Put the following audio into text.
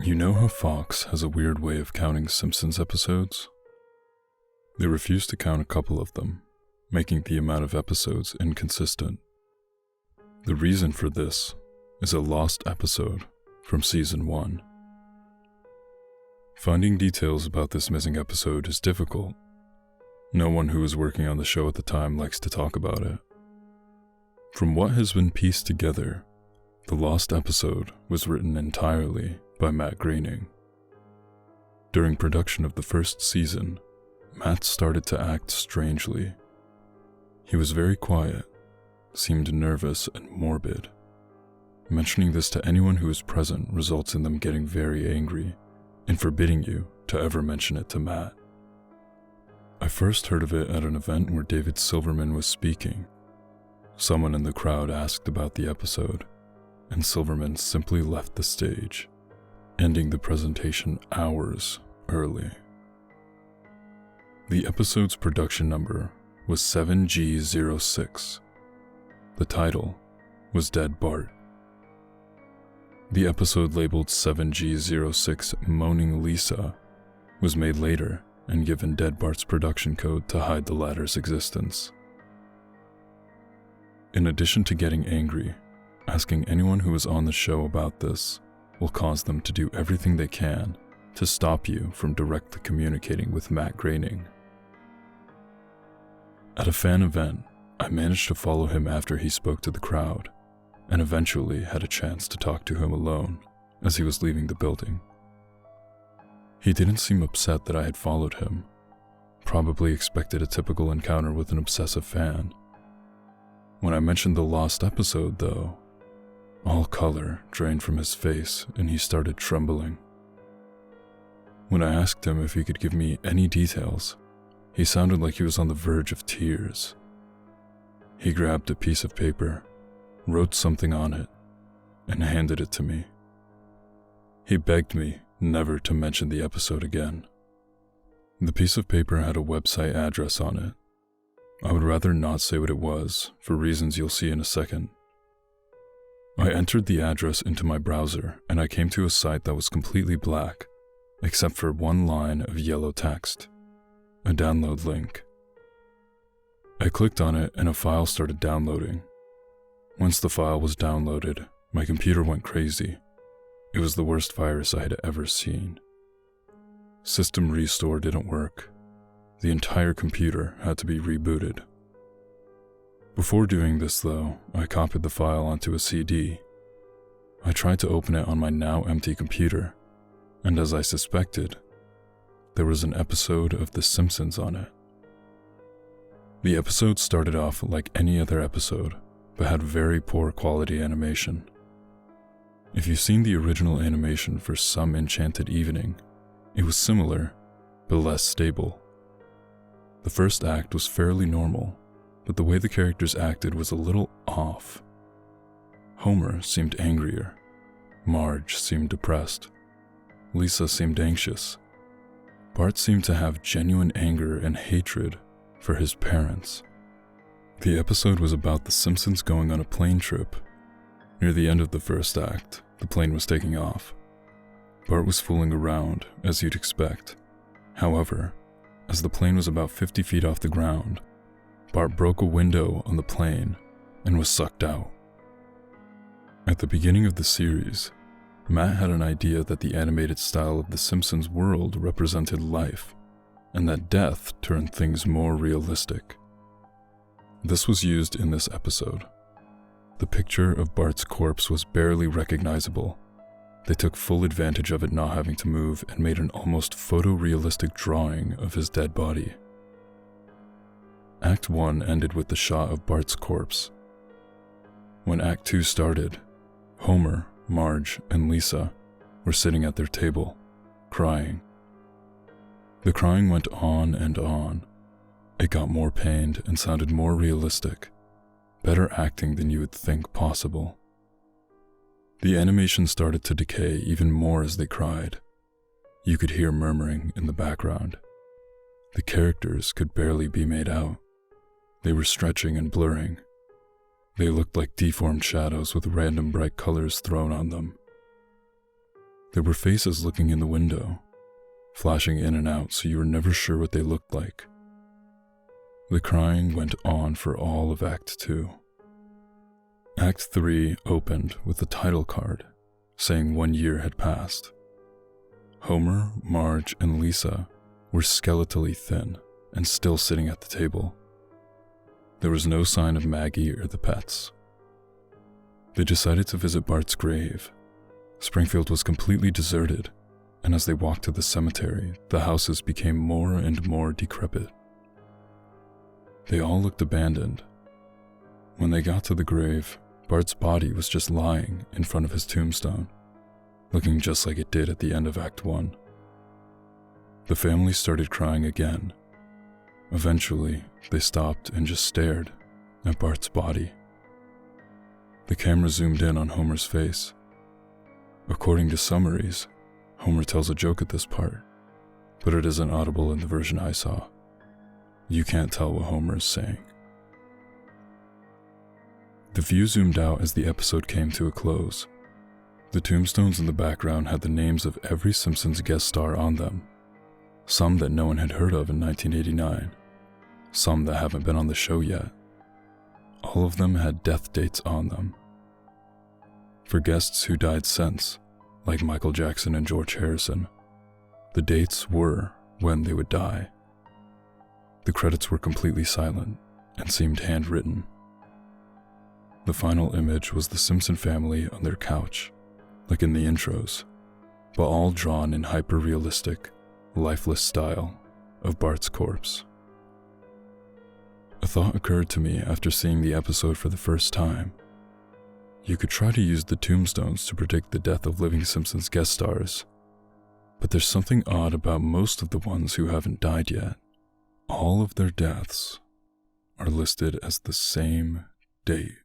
You know how Fox has a weird way of counting Simpsons episodes? They refuse to count a couple of them, making the amount of episodes inconsistent. The reason for this is a lost episode from Season 1. Finding details about this missing episode is difficult. No one who was working on the show at the time likes to talk about it. From what has been pieced together, the lost episode was written entirely by Matt Groening. During production of the first season, Matt started to act strangely. He was very quiet, seemed nervous and morbid. Mentioning this to anyone who is present results in them getting very angry and forbidding you to ever mention it to Matt. I first heard of it at an event where David Silverman was speaking. Someone in the crowd asked about the episode, and Silverman simply left the stage, ending the presentation hours early. The episode's production number was 7G06. The title was Dead Bart. The episode labeled 7G06 Moaning Lisa was made later and given Dead Bart's production code to hide the latter's existence. In addition to getting angry, asking anyone who is on the show about this will cause them to do everything they can to stop you from directly communicating with Matt Groening. At a fan event, I managed to follow him after he spoke to the crowd, and eventually had a chance to talk to him alone as he was leaving the building. He didn't seem upset that I had followed him, probably expected a typical encounter with an obsessive fan. When I mentioned the lost episode, though, all color drained from his face and he started trembling. When I asked him if he could give me any details, he sounded like he was on the verge of tears. He grabbed a piece of paper, wrote something on it, and handed it to me. He begged me never to mention the episode again. The piece of paper had a website address on it. I would rather not say what it was, for reasons you'll see in a second. I entered the address into my browser and I came to a site that was completely black, except for one line of yellow text, a download link. I clicked on it and a file started downloading. Once the file was downloaded, my computer went crazy. It was the worst virus I had ever seen. System restore didn't work. The entire computer had to be rebooted. Before doing this though, I copied the file onto a CD. I tried to open it on my now empty computer, and as I suspected, there was an episode of The Simpsons on it. The episode started off like any other episode, but had very poor quality animation. If you've seen the original animation for Some Enchanted Evening, it was similar, but less stable. The first act was fairly normal, but the way the characters acted was a little off. Homer seemed angrier, Marge seemed depressed, Lisa seemed anxious. Bart seemed to have genuine anger and hatred for his parents. The episode was about the Simpsons going on a plane trip. Near the end of the first act, the plane was taking off. Bart was fooling around, as you'd expect. However, as the plane was about 50 feet off the ground, Bart broke a window on the plane and was sucked out. At the beginning of the series, Matt had an idea that the animated style of the Simpsons world represented life, and that death turned things more realistic. This was used in this episode. The picture of Bart's corpse was barely recognizable. They took full advantage of it not having to move and made an almost photorealistic drawing of his dead body. Act 1 ended with the shot of Bart's corpse. When Act 2 started, Homer, Marge, and Lisa were sitting at their table, crying. The crying went on and on. It got more pained and sounded more realistic, better acting than you would think possible. The animation started to decay even more as they cried. You could hear murmuring in the background. The characters could barely be made out. They were stretching and blurring. They looked like deformed shadows with random bright colors thrown on them. There were faces looking in the window, flashing in and out so you were never sure what they looked like. The crying went on for all of Act 2. Act 3 opened with the title card, saying 1 year had passed. Homer, Marge, and Lisa were skeletally thin and still sitting at the table. There was no sign of Maggie or the pets. They decided to visit Bart's grave. Springfield was completely deserted, and as they walked to the cemetery, the houses became more and more decrepit. They all looked abandoned. When they got to the grave, Bart's body was just lying in front of his tombstone, looking just like it did at the end of Act 1. The family started crying again. Eventually, they stopped and just stared at Bart's body. The camera zoomed in on Homer's face. According to summaries, Homer tells a joke at this part, but it isn't audible in the version I saw. You can't tell what Homer is saying. The view zoomed out as the episode came to a close. The tombstones in the background had the names of every Simpsons guest star on them, some that no one had heard of in 1989, some that haven't been on the show yet. All of them had death dates on them. For guests who died since, like Michael Jackson and George Harrison, the dates were when they would die. The credits were completely silent and seemed handwritten. The final image was the Simpson family on their couch, like in the intros, but all drawn in hyper-realistic, lifeless style of Bart's corpse. A thought occurred to me after seeing the episode for the first time. You could try to use the tombstones to predict the death of living Simpsons guest stars, but there's something odd about most of the ones who haven't died yet. All of their deaths are listed as the same date.